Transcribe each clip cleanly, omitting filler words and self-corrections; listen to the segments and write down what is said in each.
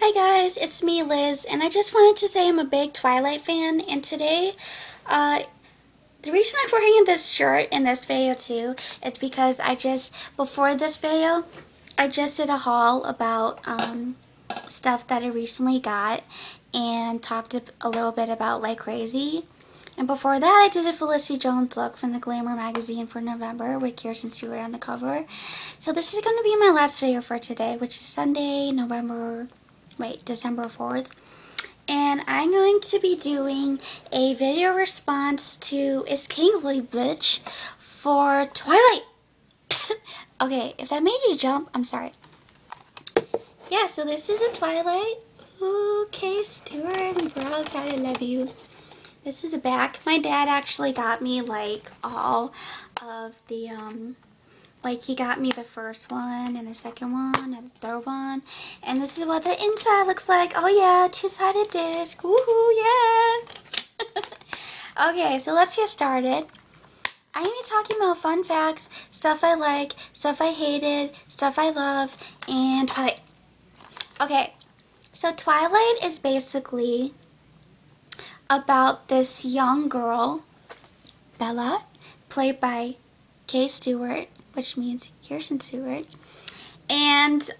Hi guys, it's me Liz, and I just wanted to say I'm a big Twilight fan, and today, the reason I'm wearing this shirt in this video too is because before this video, I just did a haul about, stuff that I recently got, and talked a little bit about Like Crazy. And before that, I did a Felicity Jones look from the Glamour magazine for November with Kirsten Stewart on the cover. So this is going to be my last video for today, which is Sunday, December 4th. And I'm going to be doing a video response to Is Kingsley Bitch for Twilight. Okay, if that made you jump, I'm sorry. Yeah, so this is a Twilight. Ooh, Kay Stewart and bro, gotta love you. This is a back. My dad actually got me like all of the like he got me the first one and the second one and the third one, and this is what the inside looks like. Oh yeah, two-sided disc. Woohoo, yeah. Okay, so let's get started. I'm going to be talking about fun facts, stuff I like, stuff I hated, stuff I love, and Twilight. Okay, so Twilight is basically about this young girl, Bella, played by Kay Stewart, which means Kirsten Stewart, and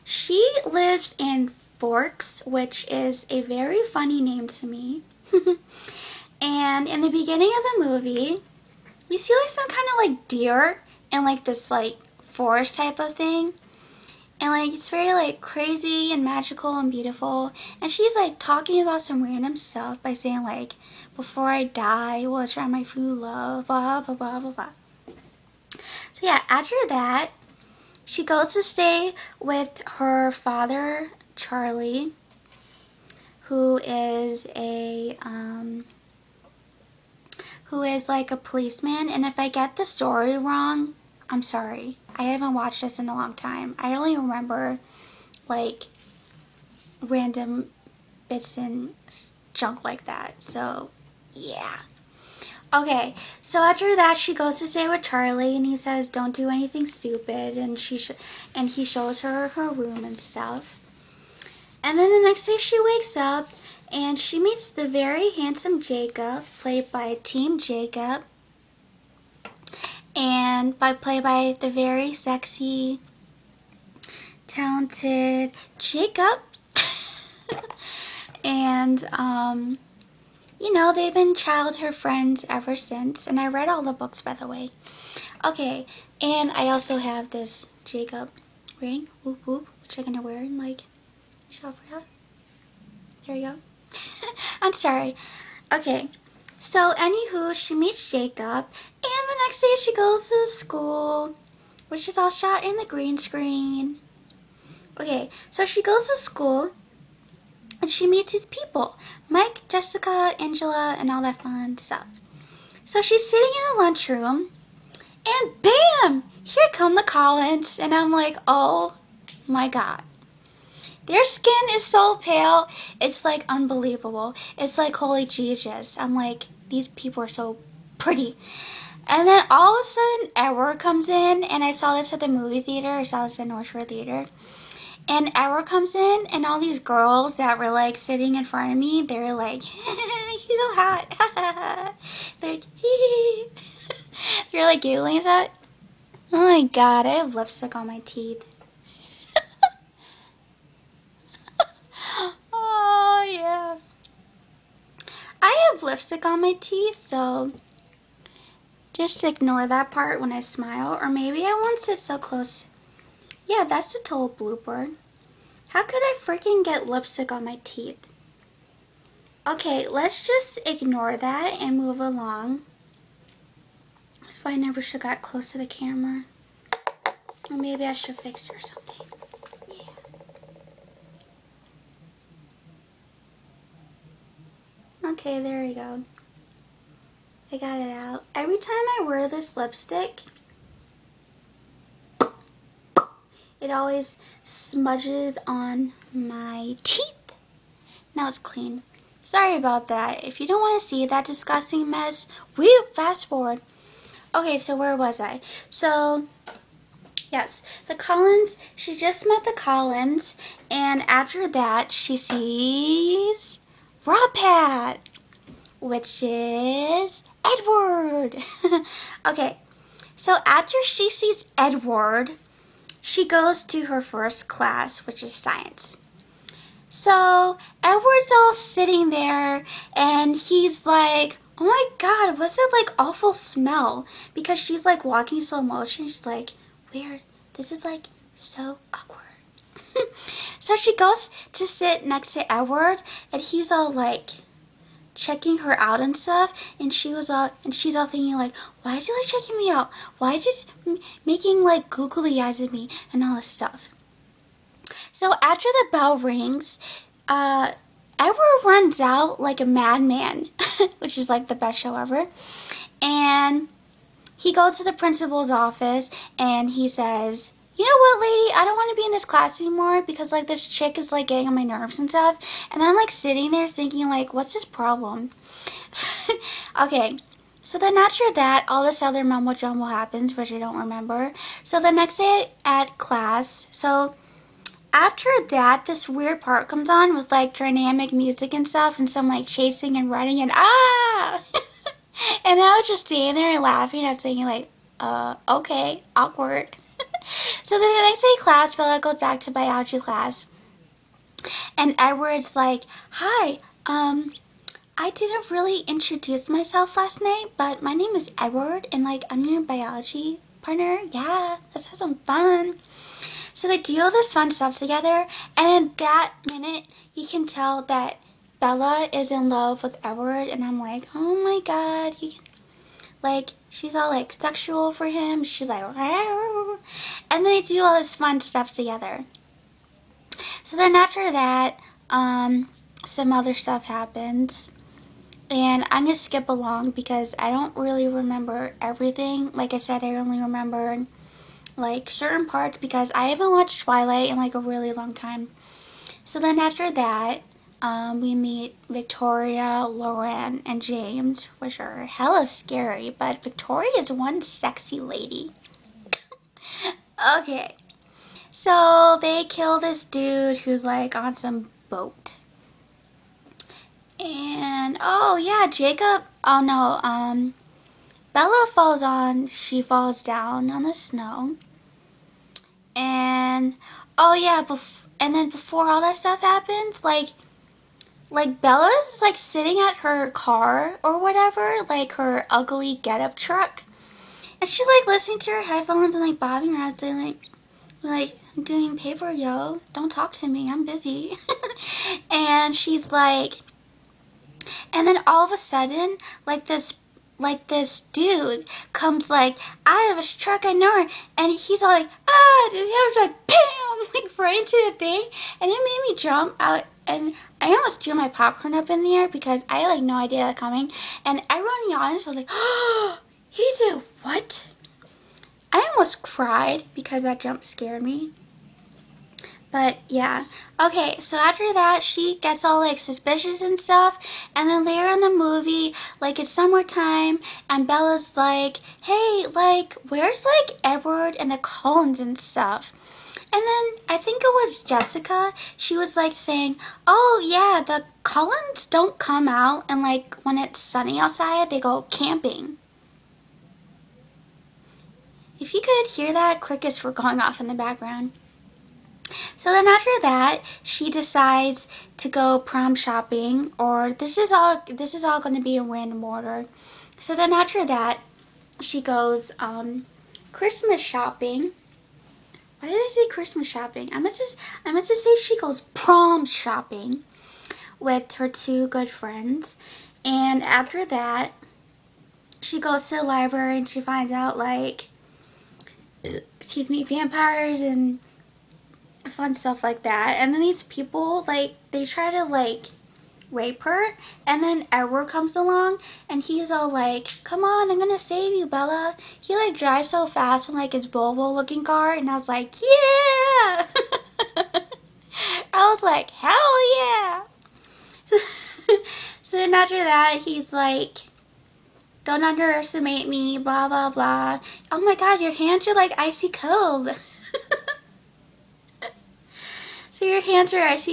she lives in Forks, which is a very funny name to me. And in the beginning of the movie, you see like some kind of like deer and like this like forest type of thing. And like it's very like crazy and magical and beautiful. And she's like talking about some random stuff by saying like, before I die, will I try my true love, blah blah blah blah blah. So yeah, after that, she goes to stay with her father, Charlie, who is like a policeman. And if I get the story wrong, I'm sorry. I haven't watched this in a long time. I only remember like random bits and junk like that. So yeah. Okay, so after that, she goes to stay with Charlie, and he says, "Don't do anything stupid," and he shows her her room and stuff. And then the next day, she wakes up, and she meets the very handsome Jacob, played by Team Jacob, and played by the very sexy, talented Jacob. And you know, they've been childhood friends ever since, and I read all the books, by the way. Okay, and I also have this Jacob ring, whoop whoop, which I'm gonna wear in like, show for you. There you go. I'm sorry. Okay, so anywho, she meets Jacob, and the next day she goes to school, which is all shot in the green screen. Okay, so she goes to school, and she meets these people, Mike, Jessica, Angela, and all that fun stuff. So she's sitting in the lunchroom, and bam! Here come the Collins, and I'm like, oh my god. Their skin is so pale, it's like unbelievable. It's like holy Jesus. I'm like, these people are so pretty. And then all of a sudden, Edward comes in, and I saw this at the movie theater. I saw this at North Shore Theater. And Edward comes in, and all these girls that were like sitting in front of me, they're like, he's so hot. They're like, hee. They're like giggling and stuff. Oh my god, I have lipstick on my teeth. Oh yeah. I have lipstick on my teeth, so just ignore that part when I smile, or maybe I won't sit so close. Yeah, that's a total blooper. How could I freaking get lipstick on my teeth? Okay, let's just ignore that and move along. That's why I never should have got close to the camera. Or maybe I should fix it or something. Yeah. Okay, there we go. I got it out. Every time I wear this lipstick, it always smudges on my teeth. Now it's clean. Sorry about that. If you don't want to see that disgusting mess, fast forward. Okay, so where was I? So Yes, the Collins, she just met the Collins, and after that, she sees Rob Pat, which is Edward. Okay, so after she sees Edward, she goes to her first class, which is science. So Edward's all sitting there, and he's like, oh my god, what's that like awful smell? Because she's like walking slow motion. She's like, weird, this is like so awkward. So she goes to sit next to Edward, and he's all like checking her out and stuff, and she's all thinking like, why is he like checking me out? Why is he making like googly eyes at me and all this stuff? So after the bell rings, Edward runs out like a madman, which is like the best show ever, and he goes to the principal's office and he says, you know what, lady, I don't want to be in this class anymore because like this chick is like getting on my nerves and stuff, and I'm like sitting there thinking like, what's this problem? Okay, so then after that, all this other mumbo jumbo happens, which I don't remember. So the next day at class, so after that, this weird part comes on with like dynamic music and stuff, and some like chasing and running and ah! And I was just standing there and laughing. I was thinking like, okay, awkward. So then the next day class, Bella goes back to biology class, and Edward's like, hi, I didn't really introduce myself last night, but my name is Edward, and like I'm your biology partner. Yeah, let's have some fun. So they do all this fun stuff together, and in that minute, you can tell that Bella is in love with Edward, and I'm like, oh my god, like, she's all like sexual for him. She's like, rawr. And then they do all this fun stuff together. So then after that, some other stuff happens, and I'm gonna skip along because I don't really remember everything. Like I said, I only remember like certain parts because I haven't watched Twilight in like a really long time. So then after that, we meet Victoria, Lauren, and James, which are hella scary, but Victoria is one sexy lady. Okay, so they kill this dude who's like on some boat. And, oh yeah, Jacob, oh no, Bella she falls down on the snow. And, oh yeah, and then before all that stuff happens, like Bella's like sitting at her car or whatever, like her ugly get-up truck, and she's like listening to her headphones and like bobbing around saying like I'm doing paper, yo, don't talk to me, I'm busy. And she's like, and then all of a sudden, like this dude comes like out of his truck, I know her, and he's all like, ah, and he was like, bam, like right into the thing, and it made me jump out, and I almost threw my popcorn up in the air because I had like no idea that coming, and everyone in the audience was like, oh, he did what? I almost cried because that jump scared me. But yeah, okay, so after that, she gets all like suspicious and stuff, and then later in the movie, like it's summertime, and Bella's like, hey, like, where's like Edward and the Collins and stuff? And then I think it was Jessica, she was like saying, oh yeah, the Collins don't come out, and like when it's sunny outside, they go camping. If you could hear that, crickets were going off in the background. So then after that, she decides to go prom shopping, or this is all going to be in random order. So then after that, she goes Christmas shopping. Why did I say Christmas shopping? I meant to say she goes prom shopping with her two good friends. And after that, she goes to the library and she finds out like, excuse me, vampires and fun stuff like that. And then these people, like, they try to like rape her, and then Edward comes along and he's all like, come on, I'm gonna save you, Bella. He like drives so fast in like his Volvo looking car, and I was like, yeah. I was like, hell yeah. So then after that, he's like, Don't underestimate me, blah, blah, blah. Oh my god, your hands are like icy cold. So your hands are ice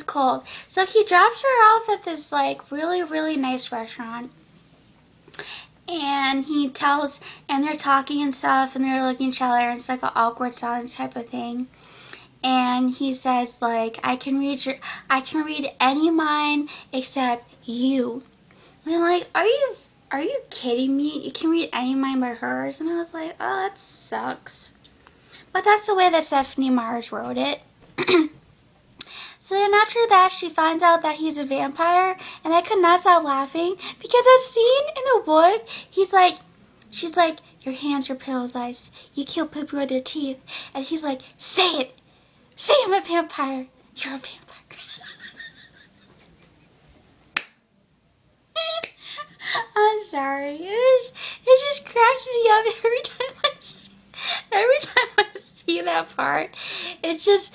cold. So he drops her off at this like really, really nice restaurant. And he tells, and they're talking and stuff, and they're looking at each other, and it's like an awkward silence type of thing. And he says like, I can read any mind except you. And I'm like, are you kidding me? You can read any mind but hers? And I was like, oh, that sucks. But that's the way that Stephanie Myers wrote it. So then after that, she finds out that he's a vampire, and I could not stop laughing because that scene in the wood, she's like, your hands are pale as ice. You kill people with your teeth. And he's like, say it. Say I'm a vampire. You're a vampire. I'm sorry. It just cracks me up every time I see that part. It just...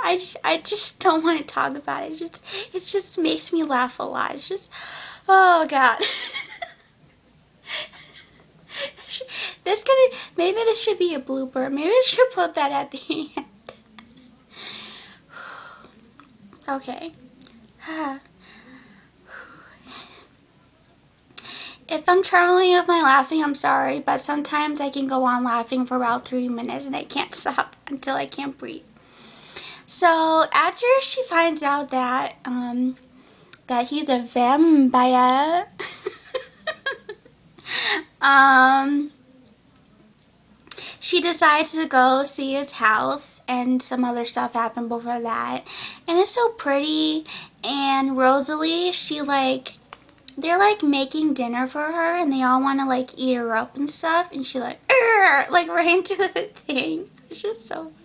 I just don't want to talk about it. It just makes me laugh a lot. It's just, oh god. Maybe this should be a blooper. Maybe I should put that at the end. Okay. If I'm trembling with my laughing, I'm sorry, but sometimes I can go on laughing for about 3 minutes and I can't stop until I can't breathe. So after she finds out that that he's a vampire, she decides to go see his house, and some other stuff happened before that. And it's so pretty, and Rosalie, they're like making dinner for her, and they all want to like eat her up and stuff, and she like right into the thing. It's just so funny.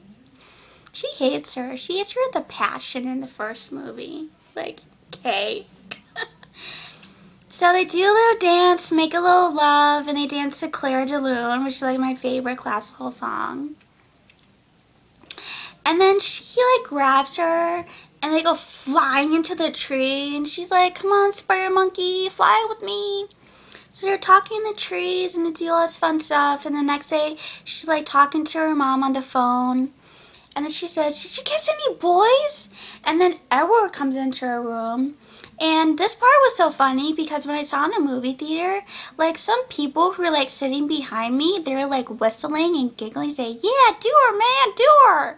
She hates her. She hates her with a passion in the first movie. Like, okay. So they do a little dance, make a little love, and they dance to Claire de Lune, which is like my favorite classical song. And then she like grabs her, and they go flying into the tree, and she's like, come on, spider monkey, fly with me. So they're talking in the trees, and they do all this fun stuff, and the next day, she's like talking to her mom on the phone. And then she says, did you kiss any boys? And then Edward comes into her room. And this part was so funny because when I saw in the movie theater, like some people who were like sitting behind me, they were like whistling and giggling, saying, yeah, do her, man, do her.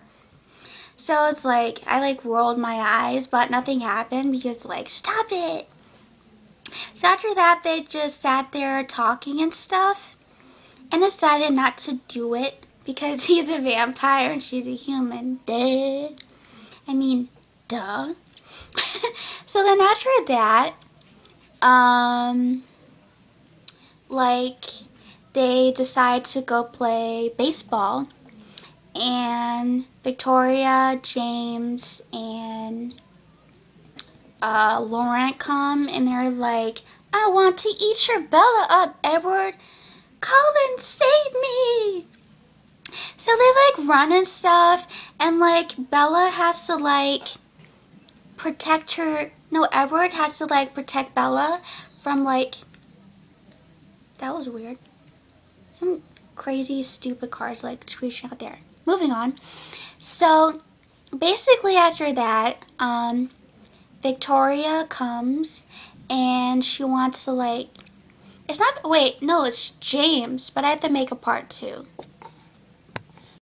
So it's like, I like rolled my eyes, but nothing happened because like, stop it. So after that, they just sat there talking and stuff and decided not to do it. Because he's a vampire and she's a human. Duh. I mean, duh. So then after that, like, they decide to go play baseball. And Victoria, James, and Laurent come, and they're like, I want to eat your Bella up, Edward. Colin, save me. So they like run and stuff, and like Bella has to like protect her. No, Edward has to like protect Bella from like, that was weird. Some crazy stupid cars like screeching out there. Moving on. So basically after that, Victoria comes and she wants to like, it's not, wait, no, it's James, but I have to make a part 2.